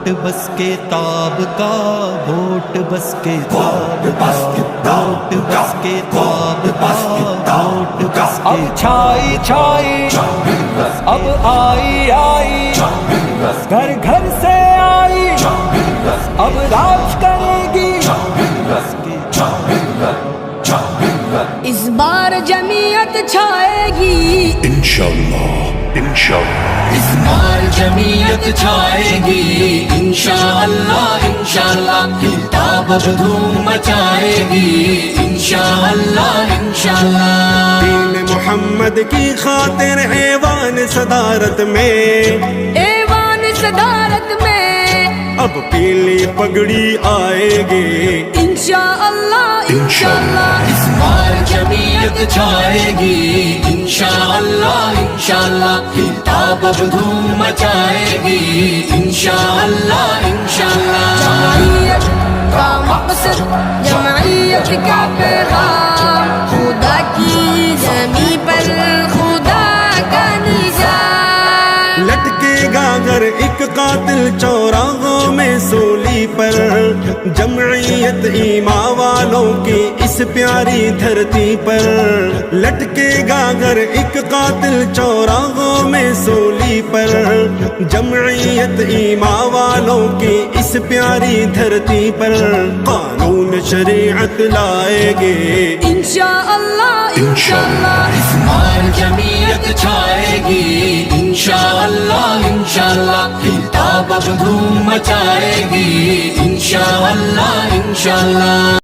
Vote بس کے تاب کا، ووٹ بس کے تاب کا، ووٹ بس کے تاب کا، ووٹ بس کے اب چھائی چھائی، اب آئی آئی، گھر گھر سے آئی، اب راج کرے گی، اس بار جمعیت چھائے گی انشاءاللہ انشاءاللہ، اس بار جمعیت چھائے گی انشاءاللہ انشاءاللہ، کتاب اب دھوم مچائے گی انشاءاللہ انشاءاللہ۔ دین محمد کی خاطر ایوان صدارت میں، ایوان صدارت میں اب پیلی پگڑی آئے گی انشاءاللہ انشاءاللہ، اس بار جمعیت چھائے گی انشاءاللہ انشاءاللہ، کتاب اب دھوم مچائے گی انشاءاللہ انشاءاللہ۔ جمعیت کا مقصد، جمعیت کا پیغام، خدا کی زمین پر خدا کا نظام۔ لٹکے گا گر ایک قاتل چوراہوں میں سولی پر، جمعیت ایمان والوں کی اس پیاری دھرتی پر، لٹکے گا گر ایک قاتل چوراہوں میں سولی پر، جمعیت ایمان والوں کی اس پیاری دھرتی پر، قانون شریعت لائے گے انشاءاللہ انشاءاللہ، اس بار جمعیت چھائے گی انشاءاللہ انشاءاللہ، کتاب اب دھوم مچائے گی انشاءاللہ انشاءاللہ۔